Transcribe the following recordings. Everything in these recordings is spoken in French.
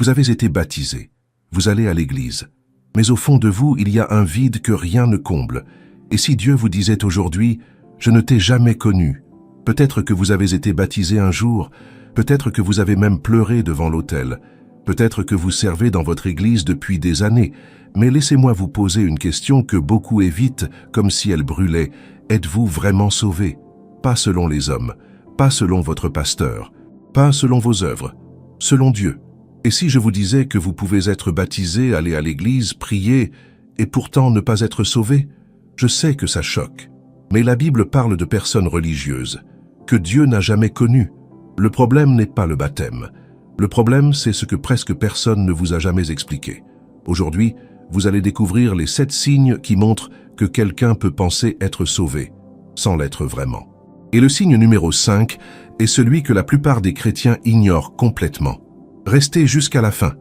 Vous avez été baptisé, vous allez à l'église, mais au fond de vous, il y a un vide que rien ne comble. Et si Dieu vous disait aujourd'hui, « Je ne t'ai jamais connu », peut-être que vous avez été baptisé un jour, peut-être que vous avez même pleuré devant l'autel, peut-être que vous servez dans votre église depuis des années, mais laissez-moi vous poser une question que beaucoup évitent comme si elle brûlait. Êtes-vous vraiment sauvé? Pas selon les hommes, pas selon votre pasteur, pas selon vos œuvres, selon Dieu. Et si je vous disais que vous pouvez être baptisé, aller à l'église, prier, et pourtant ne pas être sauvé? Je sais que ça choque, mais la Bible parle de personnes religieuses, que Dieu n'a jamais connues. Le problème n'est pas le baptême. Le problème, c'est ce que presque personne ne vous a jamais expliqué. Aujourd'hui, vous allez découvrir les 7 signes qui montrent que quelqu'un peut penser être sauvé, sans l'être vraiment. Et le signe numéro 5 est celui que la plupart des chrétiens ignorent complètement. Restez jusqu'à la fin,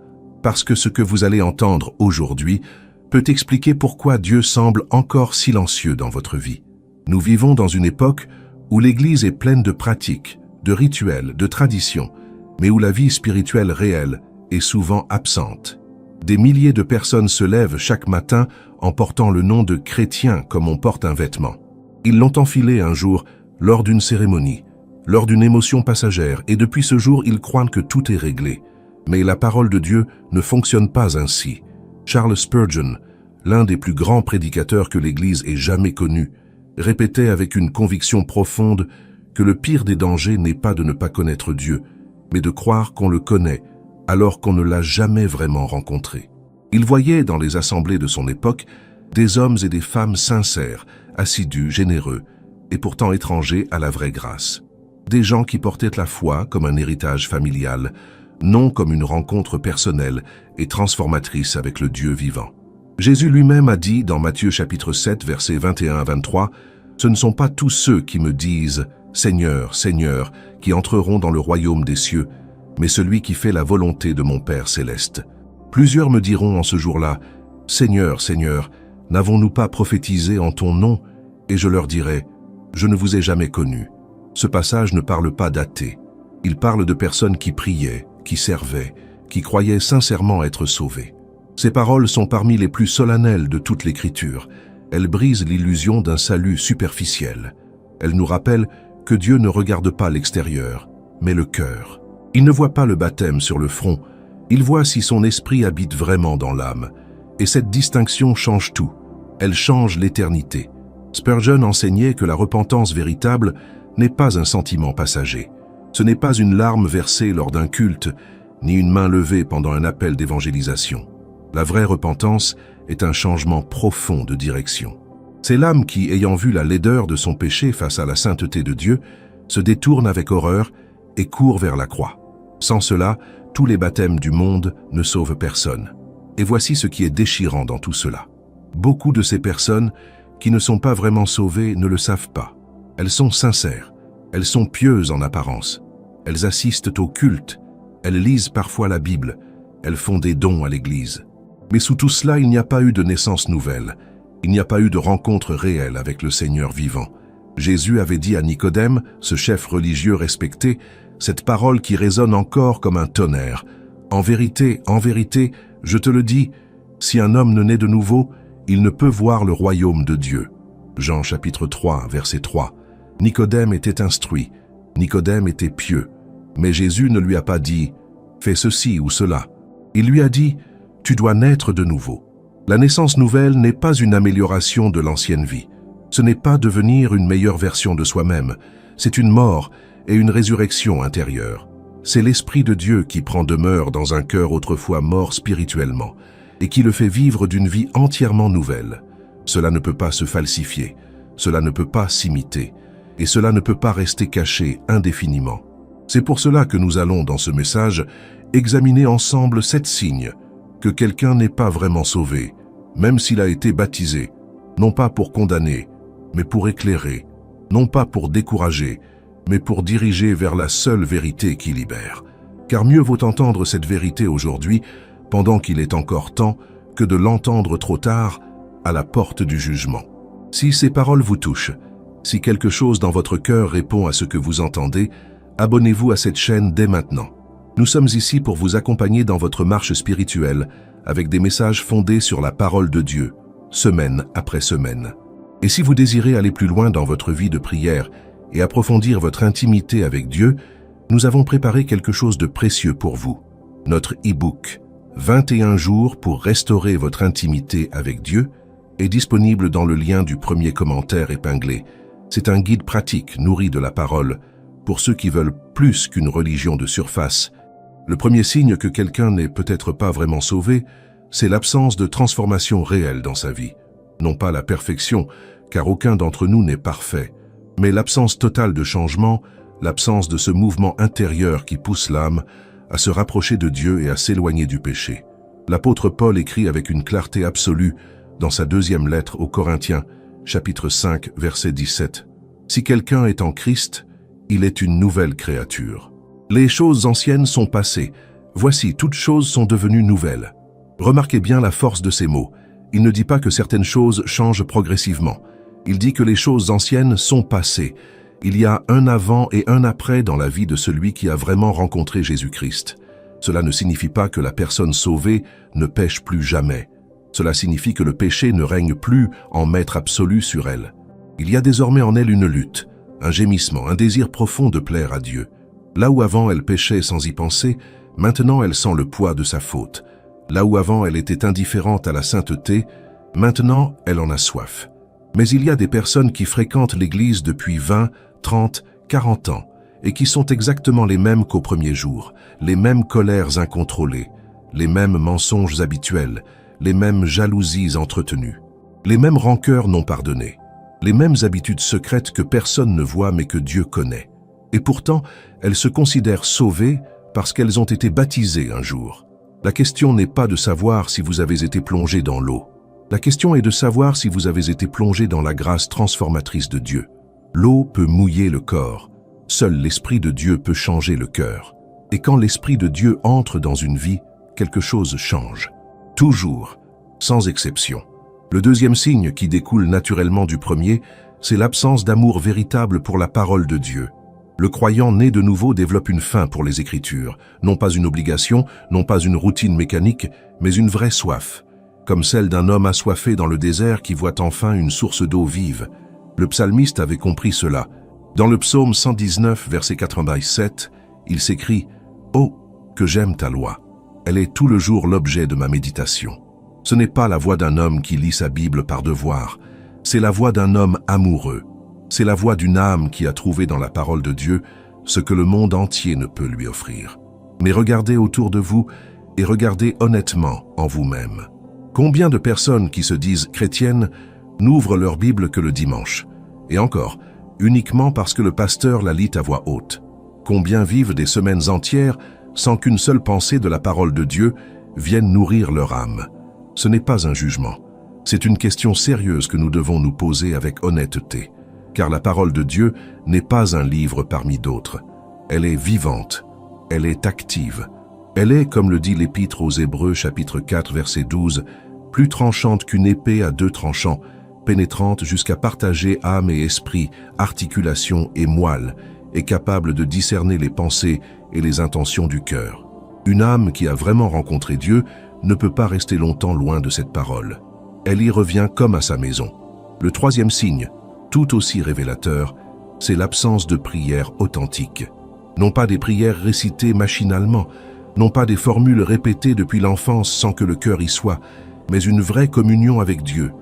parce que ce que vous allez entendre aujourd'hui peut expliquer pourquoi Dieu semble encore silencieux dans votre vie. Nous vivons dans une époque où l'Église est pleine de pratiques, de rituels, de traditions, mais où la vie spirituelle réelle est souvent absente. Des milliers de personnes se lèvent chaque matin en portant le nom de chrétien comme on porte un vêtement. Ils l'ont enfilé un jour lors d'une cérémonie, lors d'une émotion passagère, et depuis ce jour, ils croient que tout est réglé. Mais la parole de Dieu ne fonctionne pas ainsi. Charles Spurgeon, l'un des plus grands prédicateurs que l'Église ait jamais connu, répétait avec une conviction profonde que le pire des dangers n'est pas de ne pas connaître Dieu, mais de croire qu'on le connaît alors qu'on ne l'a jamais vraiment rencontré. Il voyait dans les assemblées de son époque des hommes et des femmes sincères, assidus, généreux, et pourtant étrangers à la vraie grâce. Des gens qui portaient la foi comme un héritage familial, non comme une rencontre personnelle et transformatrice avec le Dieu vivant. Jésus lui-même a dit dans Matthieu chapitre 7, versets 21 à 23, « Ce ne sont pas tous ceux qui me disent « Seigneur, Seigneur » qui entreront dans le royaume des cieux, mais celui qui fait la volonté de mon Père céleste. Plusieurs me diront en ce jour-là, « Seigneur, Seigneur, n'avons-nous pas prophétisé en ton nom ?» Et je leur dirai, « Je ne vous ai jamais connu. » Ce passage ne parle pas d'athées. Il parle de personnes qui priaient, qui servaient, qui croyaient sincèrement être sauvés. Ces paroles sont parmi les plus solennelles de toute l'Écriture. Elles brisent l'illusion d'un salut superficiel. Elles nous rappellent que Dieu ne regarde pas l'extérieur, mais le cœur. Il ne voit pas le baptême sur le front, il voit si son esprit habite vraiment dans l'âme. Et cette distinction change tout. Elle change l'éternité. Spurgeon enseignait que la repentance véritable n'est pas un sentiment passager. Ce n'est pas une larme versée lors d'un culte, ni une main levée pendant un appel d'évangélisation. La vraie repentance est un changement profond de direction. C'est l'âme qui, ayant vu la laideur de son péché face à la sainteté de Dieu, se détourne avec horreur et court vers la croix. Sans cela, tous les baptêmes du monde ne sauvent personne. Et voici ce qui est déchirant dans tout cela. Beaucoup de ces personnes qui ne sont pas vraiment sauvées ne le savent pas. Elles sont sincères, elles sont pieuses en apparence, elles assistent au culte, elles lisent parfois la Bible, elles font des dons à l'Église. Mais sous tout cela, il n'y a pas eu de naissance nouvelle, il n'y a pas eu de rencontre réelle avec le Seigneur vivant. Jésus avait dit à Nicodème, ce chef religieux respecté, cette parole qui résonne encore comme un tonnerre. En vérité, je te le dis, si un homme ne naît de nouveau, il ne peut voir le royaume de Dieu. Jean chapitre 3, verset 3. Nicodème était instruit, Nicodème était pieux, mais Jésus ne lui a pas dit « fais ceci ou cela ». Il lui a dit « tu dois naître de nouveau ». La naissance nouvelle n'est pas une amélioration de l'ancienne vie. Ce n'est pas devenir une meilleure version de soi-même, c'est une mort et une résurrection intérieure. C'est l'Esprit de Dieu qui prend demeure dans un cœur autrefois mort spirituellement et qui le fait vivre d'une vie entièrement nouvelle. Cela ne peut pas se falsifier, cela ne peut pas s'imiter, et cela ne peut pas rester caché indéfiniment. C'est pour cela que nous allons, dans ce message, examiner ensemble 7 signes que quelqu'un n'est pas vraiment sauvé, même s'il a été baptisé, non pas pour condamner, mais pour éclairer, non pas pour décourager, mais pour diriger vers la seule vérité qui libère. Car mieux vaut entendre cette vérité aujourd'hui, pendant qu'il est encore temps, que de l'entendre trop tard, à la porte du jugement. Si ces paroles vous touchent, si quelque chose dans votre cœur répond à ce que vous entendez, abonnez-vous à cette chaîne dès maintenant. Nous sommes ici pour vous accompagner dans votre marche spirituelle avec des messages fondés sur la parole de Dieu, semaine après semaine. Et si vous désirez aller plus loin dans votre vie de prière et approfondir votre intimité avec Dieu, nous avons préparé quelque chose de précieux pour vous. Notre e-book « 21 jours pour restaurer votre intimité avec Dieu » est disponible dans le lien du premier commentaire épinglé. C'est un guide pratique nourri de la parole pour ceux qui veulent plus qu'une religion de surface. Le premier signe que quelqu'un n'est peut-être pas vraiment sauvé, c'est l'absence de transformation réelle dans sa vie. Non pas la perfection, car aucun d'entre nous n'est parfait, mais l'absence totale de changement, l'absence de ce mouvement intérieur qui pousse l'âme à se rapprocher de Dieu et à s'éloigner du péché. L'apôtre Paul écrit avec une clarté absolue dans sa deuxième lettre aux Corinthiens, chapitre 5, verset 17. « Si quelqu'un est en Christ, il est une nouvelle créature. Les choses anciennes sont passées, voici toutes choses sont devenues nouvelles. » Remarquez bien la force de ces mots. Il ne dit pas que certaines choses changent progressivement. Il dit que les choses anciennes sont passées. Il y a un avant et un après dans la vie de celui qui a vraiment rencontré Jésus-Christ. Cela ne signifie pas que la personne sauvée ne pêche plus jamais. Cela signifie que le péché ne règne plus en maître absolu sur elle. Il y a désormais en elle une lutte, un gémissement, un désir profond de plaire à Dieu. Là où avant elle péchait sans y penser, maintenant elle sent le poids de sa faute. Là où avant elle était indifférente à la sainteté, maintenant elle en a soif. Mais il y a des personnes qui fréquentent l'Église depuis 20, 30, 40 ans et qui sont exactement les mêmes qu'au premier jour, les mêmes colères incontrôlées, les mêmes mensonges habituels, les mêmes jalousies entretenues, les mêmes rancœurs non pardonnées, les mêmes habitudes secrètes que personne ne voit mais que Dieu connaît. Et pourtant, elles se considèrent sauvées parce qu'elles ont été baptisées un jour. La question n'est pas de savoir si vous avez été plongé dans l'eau. La question est de savoir si vous avez été plongé dans la grâce transformatrice de Dieu. L'eau peut mouiller le corps. Seul l'Esprit de Dieu peut changer le cœur. Et quand l'Esprit de Dieu entre dans une vie, quelque chose change. Toujours, sans exception. Le deuxième signe qui découle naturellement du premier, c'est l'absence d'amour véritable pour la parole de Dieu. Le croyant né de nouveau développe une faim pour les Écritures, non pas une obligation, non pas une routine mécanique, mais une vraie soif, comme celle d'un homme assoiffé dans le désert qui voit enfin une source d'eau vive. Le psalmiste avait compris cela. Dans le psaume 119, verset 87, il s'écrit « Oh, que j'aime ta loi ! Elle est tout le jour l'objet de ma méditation. » Ce n'est pas la voix d'un homme qui lit sa Bible par devoir, c'est la voix d'un homme amoureux. C'est la voix d'une âme qui a trouvé dans la parole de Dieu ce que le monde entier ne peut lui offrir. Mais regardez autour de vous et regardez honnêtement en vous-même. Combien de personnes qui se disent chrétiennes n'ouvrent leur Bible que le dimanche? Et encore, uniquement parce que le pasteur la lit à voix haute. Combien vivent des semaines entières sans qu'une seule pensée de la parole de Dieu vienne nourrir leur âme? Ce n'est pas un jugement. C'est une question sérieuse que nous devons nous poser avec honnêteté. Car la parole de Dieu n'est pas un livre parmi d'autres. Elle est vivante, elle est active. Elle est, comme le dit l'Épître aux Hébreux, chapitre 4, verset 12, plus tranchante qu'une épée à 2 tranchants, pénétrante jusqu'à partager âme et esprit, articulation et moelle, et capable de discerner les pensées et les intentions du cœur. Une âme qui a vraiment rencontré Dieu ne peut pas rester longtemps loin de cette parole. Elle y revient comme à sa maison. Le troisième signe, tout aussi révélateur, c'est l'absence de prières authentiques. Non pas des prières récitées machinalement, non pas des formules répétées depuis l'enfance sans que le cœur y soit, mais une vraie communion avec Dieu,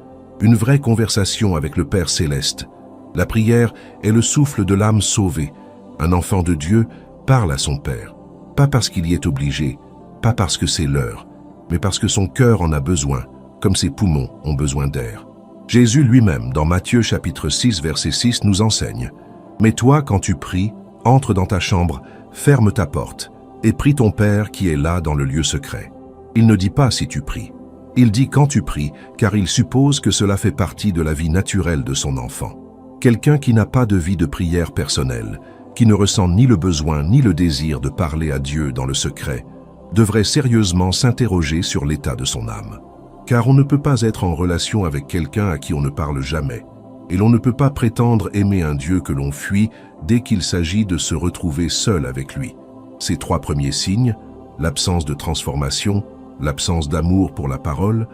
une vraie conversation avec le Père Céleste. La prière est le souffle de l'âme sauvée. Un enfant de Dieu parle à son Père, pas parce qu'il y est obligé, pas parce que c'est l'heure, mais parce que son cœur en a besoin, comme ses poumons ont besoin d'air. Jésus lui-même, dans Matthieu chapitre 6, verset 6, nous enseigne « Mais toi, quand tu pries, entre dans ta chambre, ferme ta porte, et prie ton Père qui est là dans le lieu secret. » Il ne dit pas si tu pries. Il dit quand tu pries, car il suppose que cela fait partie de la vie naturelle de son enfant. Quelqu'un qui n'a pas de vie de prière personnelle, qui ne ressent ni le besoin ni le désir de parler à Dieu dans le secret, devrait sérieusement s'interroger sur l'état de son âme. Car on ne peut pas être en relation avec quelqu'un à qui on ne parle jamais, et l'on ne peut pas prétendre aimer un Dieu que l'on fuit dès qu'il s'agit de se retrouver seul avec lui. Ces trois premiers signes, l'absence de transformation, l'absence d'amour pour la parole,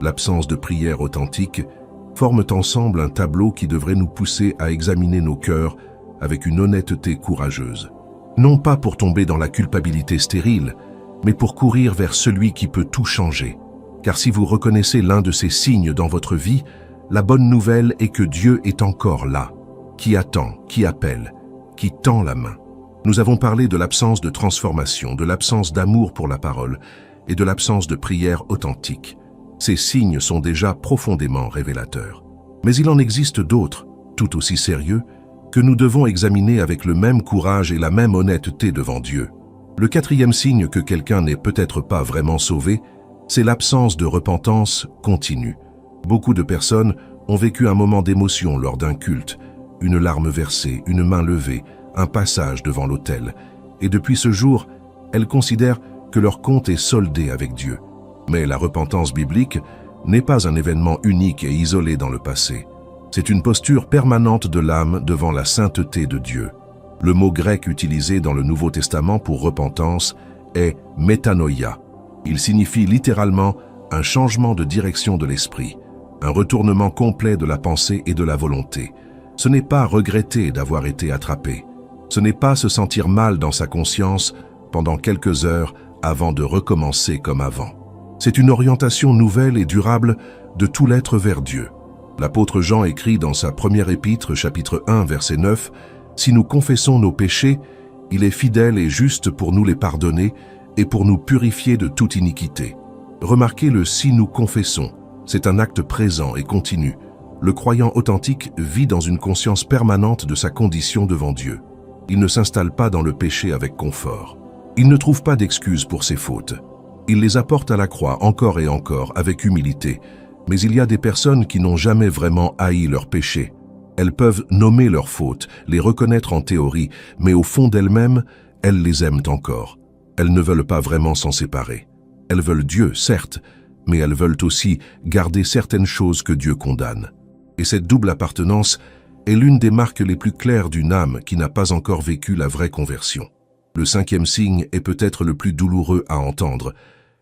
l'absence de prière authentique, forment ensemble un tableau qui devrait nous pousser à examiner nos cœurs avec une honnêteté courageuse. Non pas pour tomber dans la culpabilité stérile, mais pour courir vers celui qui peut tout changer. Car si vous reconnaissez l'un de ces signes dans votre vie, la bonne nouvelle est que Dieu est encore là, qui attend, qui appelle, qui tend la main. Nous avons parlé de l'absence de transformation, de l'absence d'amour pour la parole et de l'absence de prière authentique. Ces signes sont déjà profondément révélateurs. Mais il en existe d'autres, tout aussi sérieux, que nous devons examiner avec le même courage et la même honnêteté devant Dieu. Le quatrième signe que quelqu'un n'est peut-être pas vraiment sauvé, c'est l'absence de repentance continue. Beaucoup de personnes ont vécu un moment d'émotion lors d'un culte, une larme versée, une main levée, un passage devant l'autel, et depuis ce jour, elles considèrent que leur compte est soldé avec Dieu. Mais la repentance biblique n'est pas un événement unique et isolé dans le passé. C'est une posture permanente de l'âme devant la sainteté de Dieu. Le mot grec utilisé dans le Nouveau Testament pour repentance est « métanoïa ». Il signifie littéralement un changement de direction de l'esprit, un retournement complet de la pensée et de la volonté. Ce n'est pas regretter d'avoir été attrapé. Ce n'est pas se sentir mal dans sa conscience pendant quelques heures avant de recommencer comme avant. C'est une orientation nouvelle et durable de tout l'être vers Dieu. L'apôtre Jean écrit dans sa première épître, chapitre 1, verset 9, « Si nous confessons nos péchés, il est fidèle et juste pour nous les pardonner et pour nous purifier de toute iniquité. » Remarquez le « si nous confessons », c'est un acte présent et continu. Le croyant authentique vit dans une conscience permanente de sa condition devant Dieu. Il ne s'installe pas dans le péché avec confort. Il ne trouve pas d'excuses pour ses fautes. Il les apporte à la croix encore et encore avec humilité. Mais il y a des personnes qui n'ont jamais vraiment haï leurs péchés. Elles peuvent nommer leurs fautes, les reconnaître en théorie, mais au fond d'elles-mêmes, elles les aiment encore. Elles ne veulent pas vraiment s'en séparer. Elles veulent Dieu, certes, mais elles veulent aussi garder certaines choses que Dieu condamne. Et cette double appartenance est l'une des marques les plus claires d'une âme qui n'a pas encore vécu la vraie conversion. Le cinquième signe est peut-être le plus douloureux à entendre,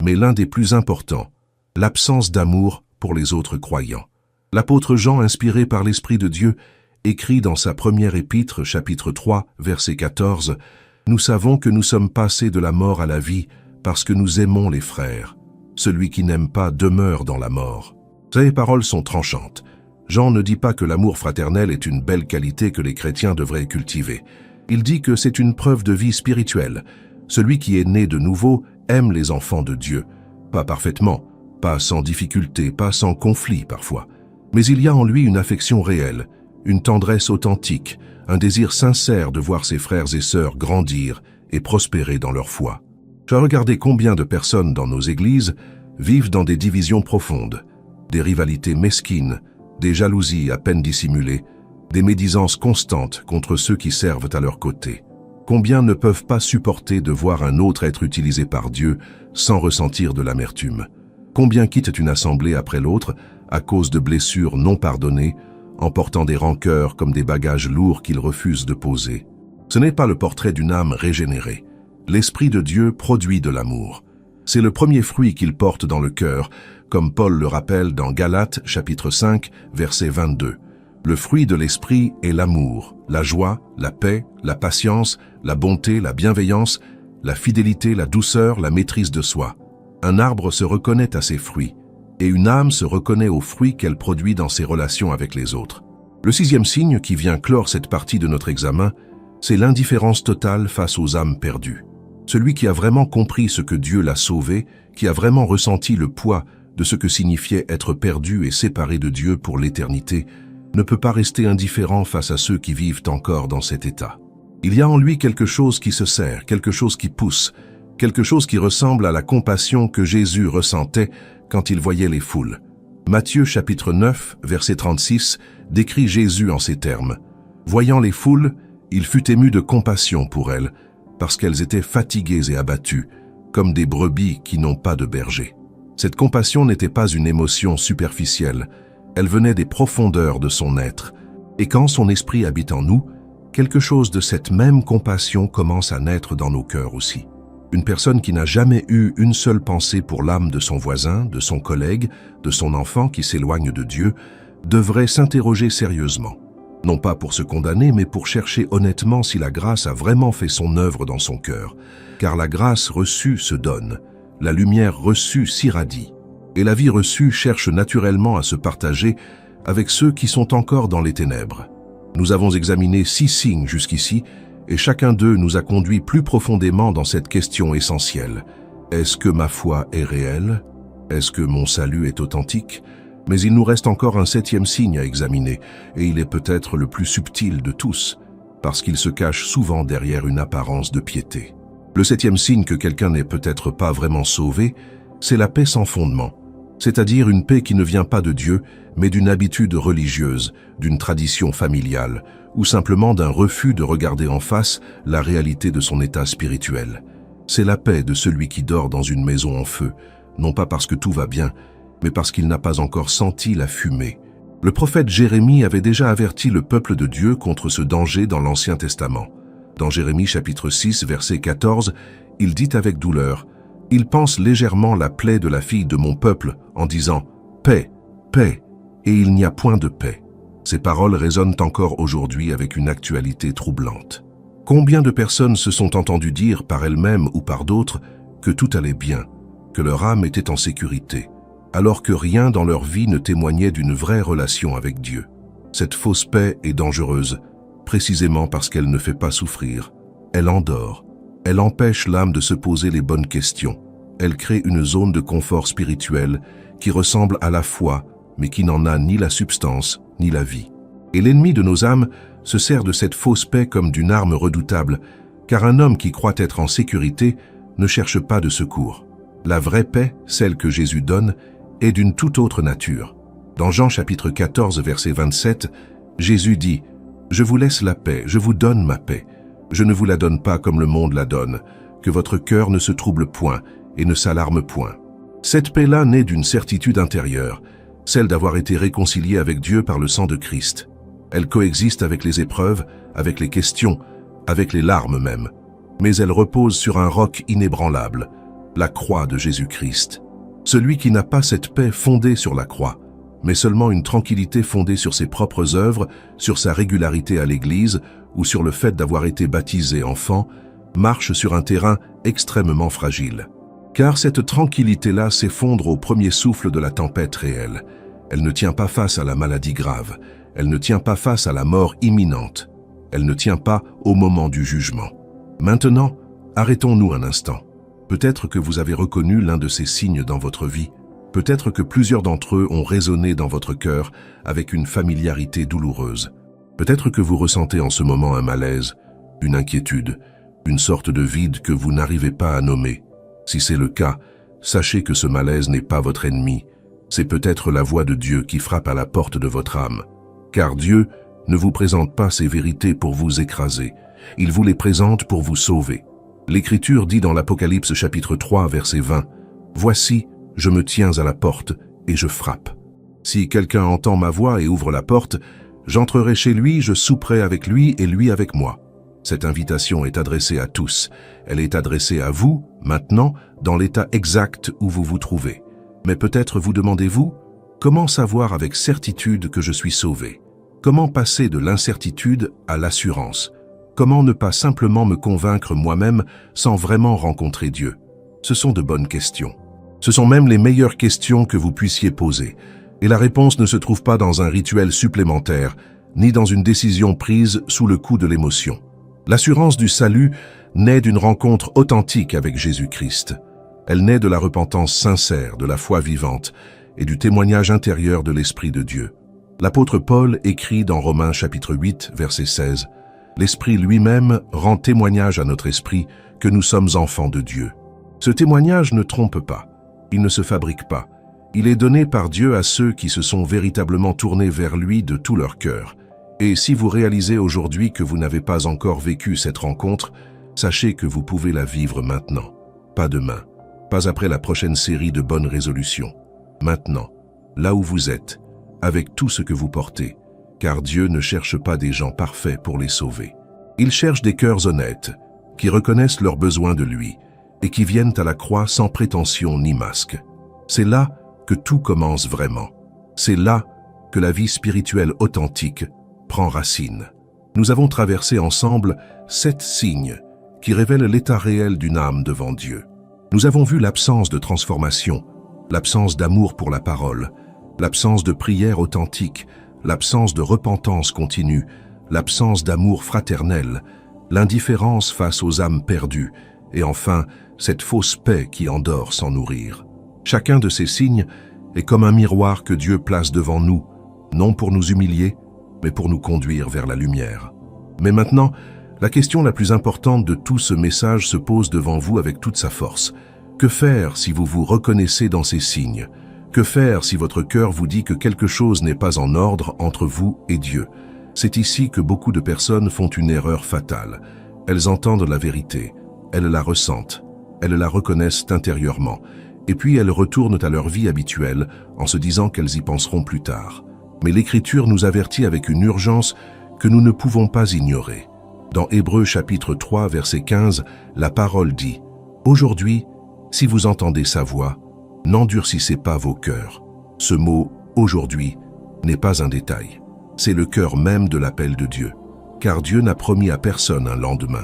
mais l'un des plus importants, l'absence d'amour pour les autres croyants. L'apôtre Jean, inspiré par l'Esprit de Dieu, écrit dans sa première épître, chapitre 3, verset 14, « Nous savons que nous sommes passés de la mort à la vie parce que nous aimons les frères. Celui qui n'aime pas demeure dans la mort. » Ces paroles sont tranchantes. Jean ne dit pas que l'amour fraternel est une belle qualité que les chrétiens devraient cultiver. Il dit que c'est une preuve de vie spirituelle. Celui qui est né de nouveau aime les enfants de Dieu. Pas parfaitement, pas sans difficulté, pas sans conflit parfois. Mais il y a en lui une affection réelle, une tendresse authentique, un désir sincère de voir ses frères et sœurs grandir et prospérer dans leur foi. J'ai regardé combien de personnes dans nos églises vivent dans des divisions profondes, des rivalités mesquines, des jalousies à peine dissimulées, des médisances constantes contre ceux qui servent à leur côté. Combien ne peuvent pas supporter de voir un autre être utilisé par Dieu sans ressentir de l'amertume? Combien quittent une assemblée après l'autre à cause de blessures non pardonnées, en portant des rancœurs comme des bagages lourds qu'ils refusent de poser? Ce n'est pas le portrait d'une âme régénérée. L'Esprit de Dieu produit de l'amour. C'est le premier fruit qu'il porte dans le cœur, comme Paul le rappelle dans Galates, chapitre 5, verset 22. Le fruit de l'Esprit est l'amour, la joie, la paix, la patience, la bonté, la bienveillance, la fidélité, la douceur, la maîtrise de soi. Un arbre se reconnaît à ses fruits, et une âme se reconnaît aux fruits qu'elle produit dans ses relations avec les autres. Le sixième signe qui vient clore cette partie de notre examen, c'est l'indifférence totale face aux âmes perdues. Celui qui a vraiment compris ce que Dieu l'a sauvé, qui a vraiment ressenti le poids de ce que signifiait être perdu et séparé de Dieu pour l'éternité, ne peut pas rester indifférent face à ceux qui vivent encore dans cet état. Il y a en lui quelque chose qui se serre, quelque chose qui pousse, quelque chose qui ressemble à la compassion que Jésus ressentait quand il voyait les foules. Matthieu chapitre 9, verset 36, décrit Jésus en ces termes. « Voyant les foules, il fut ému de compassion pour elles, parce qu'elles étaient fatiguées et abattues, comme des brebis qui n'ont pas de berger. » Cette compassion n'était pas une émotion superficielle, elle venait des profondeurs de son être. Et quand son esprit habite en nous, quelque chose de cette même compassion commence à naître dans nos cœurs aussi. Une personne qui n'a jamais eu une seule pensée pour l'âme de son voisin, de son collègue, de son enfant qui s'éloigne de Dieu, devrait s'interroger sérieusement. Non pas pour se condamner, mais pour chercher honnêtement si la grâce a vraiment fait son œuvre dans son cœur. Car la grâce reçue se donne, la lumière reçue s'irradie, et la vie reçue cherche naturellement à se partager avec ceux qui sont encore dans les ténèbres. Nous avons examiné 6 signes jusqu'ici, et chacun d'eux nous a conduit plus profondément dans cette question essentielle. Est-ce que ma foi est réelle? Est-ce que mon salut est authentique? Mais il nous reste encore un 7e signe à examiner, et il est peut-être le plus subtil de tous, parce qu'il se cache souvent derrière une apparence de piété. Le 7e signe que quelqu'un n'est peut-être pas vraiment sauvé, c'est la paix sans fondement, c'est-à-dire une paix qui ne vient pas de Dieu, mais d'une habitude religieuse, d'une tradition familiale, ou simplement d'un refus de regarder en face la réalité de son état spirituel. C'est la paix de celui qui dort dans une maison en feu, non pas parce que tout va bien, mais parce qu'il n'a pas encore senti la fumée. Le prophète Jérémie avait déjà averti le peuple de Dieu contre ce danger dans l'Ancien Testament. Dans Jérémie chapitre 6, verset 14, il dit avec douleur, « Il pense légèrement la plaie de la fille de mon peuple en disant « Paix, paix », et il n'y a point de paix. » Ces paroles résonnent encore aujourd'hui avec une actualité troublante. Combien de personnes se sont entendues dire par elles-mêmes ou par d'autres que tout allait bien, que leur âme était en sécurité, alors que rien dans leur vie ne témoignait d'une vraie relation avec Dieu. Cette fausse paix est dangereuse, précisément parce qu'elle ne fait pas souffrir. Elle endort, elle empêche l'âme de se poser les bonnes questions. Elle crée une zone de confort spirituel qui ressemble à la foi, mais qui n'en a ni la substance ni la vie. Et l'ennemi de nos âmes se sert de cette fausse paix comme d'une arme redoutable, car un homme qui croit être en sécurité ne cherche pas de secours. La vraie paix, celle que Jésus donne, est d'une toute autre nature. Dans Jean chapitre 14, verset 27, Jésus dit « Je vous laisse la paix, je vous donne ma paix. Je ne vous la donne pas comme le monde la donne, que votre cœur ne se trouble point et ne s'alarme point. » Cette paix-là naît d'une certitude intérieure, celle d'avoir été réconcilié avec Dieu par le sang de Christ. Elle coexiste avec les épreuves, avec les questions, avec les larmes même. Mais elle repose sur un roc inébranlable, la croix de Jésus-Christ. Celui qui n'a pas cette paix fondée sur la croix, mais seulement une tranquillité fondée sur ses propres œuvres, sur sa régularité à l'Église ou sur le fait d'avoir été baptisé enfant, marche sur un terrain extrêmement fragile. Car cette tranquillité-là s'effondre au premier souffle de la tempête réelle. Elle ne tient pas face à la maladie grave, elle ne tient pas face à la mort imminente, elle ne tient pas au moment du jugement. Maintenant, arrêtons-nous un instant. Peut-être que vous avez reconnu l'un de ces signes dans votre vie, peut-être que plusieurs d'entre eux ont résonné dans votre cœur avec une familiarité douloureuse. Peut-être que vous ressentez en ce moment un malaise, une inquiétude, une sorte de vide que vous n'arrivez pas à nommer. Si c'est le cas, sachez que ce malaise n'est pas votre ennemi. C'est peut-être la voix de Dieu qui frappe à la porte de votre âme. Car Dieu ne vous présente pas ces vérités pour vous écraser. Il vous les présente pour vous sauver. L'Écriture dit dans l'Apocalypse chapitre 3, verset 20, « Voici, je me tiens à la porte et je frappe. Si quelqu'un entend ma voix et ouvre la porte, j'entrerai chez lui, je souperai avec lui et lui avec moi. » Cette invitation est adressée à tous. Elle est adressée à vous, maintenant, dans l'état exact où vous vous trouvez. Mais peut-être vous demandez-vous, comment savoir avec certitude que je suis sauvé? Comment passer de l'incertitude à l'assurance? Comment ne pas simplement me convaincre moi-même sans vraiment rencontrer Dieu? Ce sont de bonnes questions. Ce sont même les meilleures questions que vous puissiez poser. Et la réponse ne se trouve pas dans un rituel supplémentaire, ni dans une décision prise sous le coup de l'émotion. L'assurance du salut naît d'une rencontre authentique avec Jésus-Christ. Elle naît de la repentance sincère, de la foi vivante et du témoignage intérieur de l'Esprit de Dieu. L'apôtre Paul écrit dans Romains chapitre 8, verset 16, « L'Esprit lui-même rend témoignage à notre esprit que nous sommes enfants de Dieu. » Ce témoignage ne trompe pas, il ne se fabrique pas. Il est donné par Dieu à ceux qui se sont véritablement tournés vers lui de tout leur cœur. Et si vous réalisez aujourd'hui que vous n'avez pas encore vécu cette rencontre, sachez que vous pouvez la vivre maintenant, pas demain, pas après la prochaine série de bonnes résolutions. Maintenant, là où vous êtes, avec tout ce que vous portez, car Dieu ne cherche pas des gens parfaits pour les sauver. Il cherche des cœurs honnêtes, qui reconnaissent leurs besoins de lui et qui viennent à la croix sans prétention ni masque. C'est là que tout commence vraiment. C'est là que la vie spirituelle authentique prend racine. Nous avons traversé ensemble 7 signes qui révèlent l'état réel d'une âme devant Dieu. Nous avons vu l'absence de transformation, l'absence d'amour pour la parole, l'absence de prière authentique, l'absence de repentance continue, l'absence d'amour fraternel, l'indifférence face aux âmes perdues, et enfin, cette fausse paix qui endort sans nourrir. Chacun de ces signes est comme un miroir que Dieu place devant nous, non pour nous humilier, mais pour nous conduire vers la lumière. Mais maintenant, la question la plus importante de tout ce message se pose devant vous avec toute sa force. Que faire si vous vous reconnaissez dans ces signes? Que faire si votre cœur vous dit que quelque chose n'est pas en ordre entre vous et Dieu? C'est ici que beaucoup de personnes font une erreur fatale. Elles entendent la vérité, elles la ressentent, elles la reconnaissent intérieurement, et puis elles retournent à leur vie habituelle en se disant qu'elles y penseront plus tard. Mais l'Écriture nous avertit avec une urgence que nous ne pouvons pas ignorer. Dans Hébreux chapitre 3, verset 15, la parole dit « Aujourd'hui, si vous entendez sa voix, n'endurcissez pas vos cœurs. » Ce mot « aujourd'hui » n'est pas un détail. C'est le cœur même de l'appel de Dieu. Car Dieu n'a promis à personne un lendemain.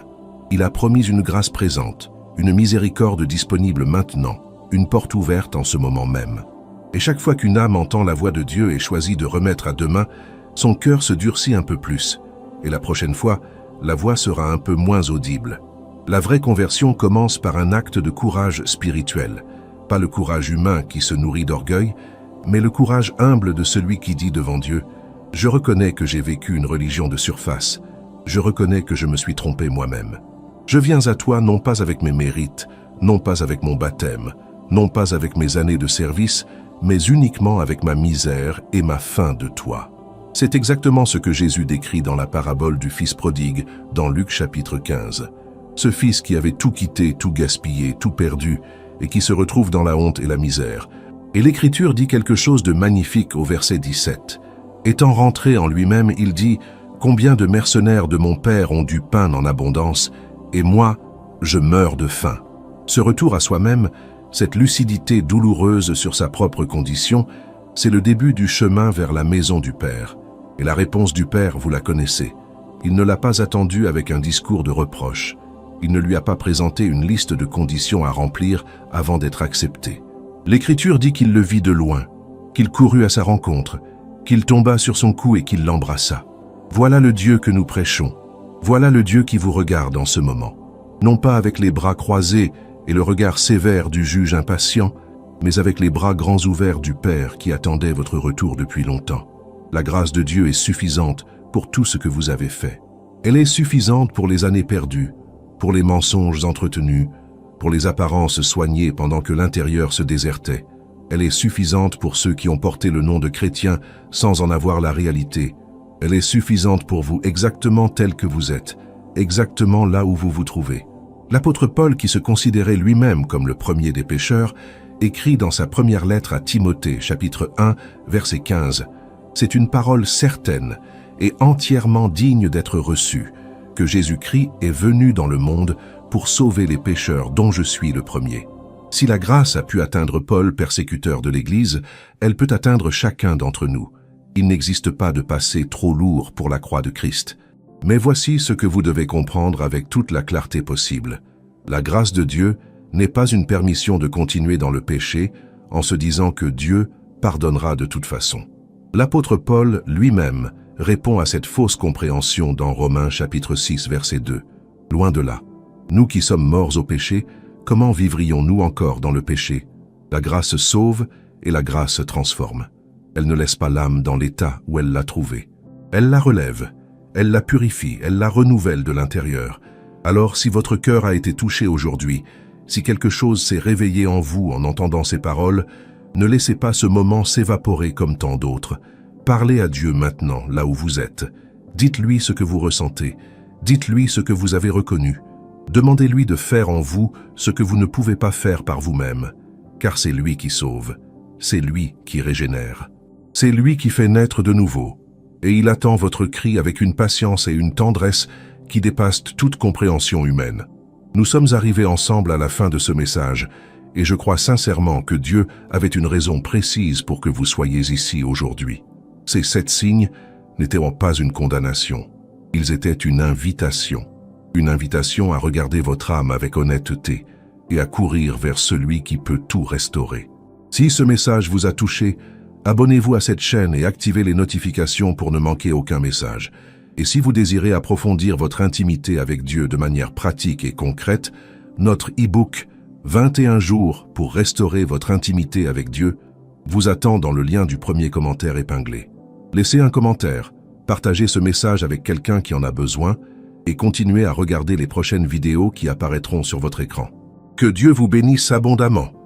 Il a promis une grâce présente, une miséricorde disponible maintenant, une porte ouverte en ce moment même. Et chaque fois qu'une âme entend la voix de Dieu et choisit de remettre à demain, son cœur se durcit un peu plus. Et la prochaine fois, la voix sera un peu moins audible. La vraie conversion commence par un acte de courage spirituel. Pas le courage humain qui se nourrit d'orgueil, mais le courage humble de celui qui dit devant Dieu « Je reconnais que j'ai vécu une religion de surface. Je reconnais que je me suis trompé moi-même. Je viens à toi non pas avec mes mérites, non pas avec mon baptême, non pas avec mes années de service, mais uniquement avec ma misère et ma faim de toi. » C'est exactement ce que Jésus décrit dans la parabole du fils prodigue dans Luc chapitre 15. Ce fils qui avait tout quitté, tout gaspillé, tout perdu, et qui se retrouve dans la honte et la misère. Et l'Écriture dit quelque chose de magnifique au verset 17. Étant rentré en lui-même, il dit « Combien de mercenaires de mon père ont du pain en abondance, et moi, je meurs de faim. » Ce retour à soi-même, cette lucidité douloureuse sur sa propre condition, c'est le début du chemin vers la maison du Père. Et la réponse du Père, vous la connaissez. Il ne l'a pas attendue avec un discours de reproche. Il ne lui a pas présenté une liste de conditions à remplir avant d'être accepté. L'Écriture dit qu'il le vit de loin, qu'il courut à sa rencontre, qu'il tomba sur son cou et qu'il l'embrassa. Voilà le Dieu que nous prêchons. Voilà le Dieu qui vous regarde en ce moment. Non pas avec les bras croisés et le regard sévère du juge impatient, mais avec les bras grands ouverts du Père qui attendait votre retour depuis longtemps. La grâce de Dieu est suffisante pour tout ce que vous avez fait. Elle est suffisante pour les années perdues, pour les mensonges entretenus, pour les apparences soignées pendant que l'intérieur se désertait. Elle est suffisante pour ceux qui ont porté le nom de chrétiens sans en avoir la réalité. Elle est suffisante pour vous exactement tel que vous êtes, exactement là où vous vous trouvez. L'apôtre Paul, qui se considérait lui-même comme le premier des pécheurs, écrit dans sa première lettre à Timothée, chapitre 1, verset 15, « C'est une parole certaine et entièrement digne d'être reçue, que Jésus-Christ est venu dans le monde pour sauver les pécheurs dont je suis le premier. » Si la grâce a pu atteindre Paul, persécuteur de l'Église, elle peut atteindre chacun d'entre nous. Il n'existe pas de passé trop lourd pour la croix de Christ. Mais voici ce que vous devez comprendre avec toute la clarté possible. La grâce de Dieu n'est pas une permission de continuer dans le péché en se disant que Dieu pardonnera de toute façon. L'apôtre Paul lui-même répond à cette fausse compréhension dans Romains chapitre 6 verset 2. Loin de là. Nous qui sommes morts au péché, comment vivrions-nous encore dans le péché? La grâce sauve et la grâce transforme. Elle ne laisse pas l'âme dans l'état où elle l'a trouvée. Elle la relève, elle la purifie, elle la renouvelle de l'intérieur. Alors si votre cœur a été touché aujourd'hui, si quelque chose s'est réveillé en vous en entendant ces paroles, ne laissez pas ce moment s'évaporer comme tant d'autres. Parlez à Dieu maintenant, là où vous êtes. Dites-lui ce que vous ressentez. Dites-lui ce que vous avez reconnu. Demandez-lui de faire en vous ce que vous ne pouvez pas faire par vous-même, car c'est lui qui sauve, c'est lui qui régénère. C'est lui qui fait naître de nouveau, et il attend votre cri avec une patience et une tendresse qui dépassent toute compréhension humaine. Nous sommes arrivés ensemble à la fin de ce message, et je crois sincèrement que Dieu avait une raison précise pour que vous soyez ici aujourd'hui. Ces 7 signes n'étaient pas une condamnation, ils étaient une invitation à regarder votre âme avec honnêteté et à courir vers celui qui peut tout restaurer. Si ce message vous a touché, abonnez-vous à cette chaîne et activez les notifications pour ne manquer aucun message. Et si vous désirez approfondir votre intimité avec Dieu de manière pratique et concrète, notre e-book 21 jours pour restaurer votre intimité avec Dieu vous attend dans le lien du premier commentaire épinglé. Laissez un commentaire, partagez ce message avec quelqu'un qui en a besoin et continuez à regarder les prochaines vidéos qui apparaîtront sur votre écran. Que Dieu vous bénisse abondamment.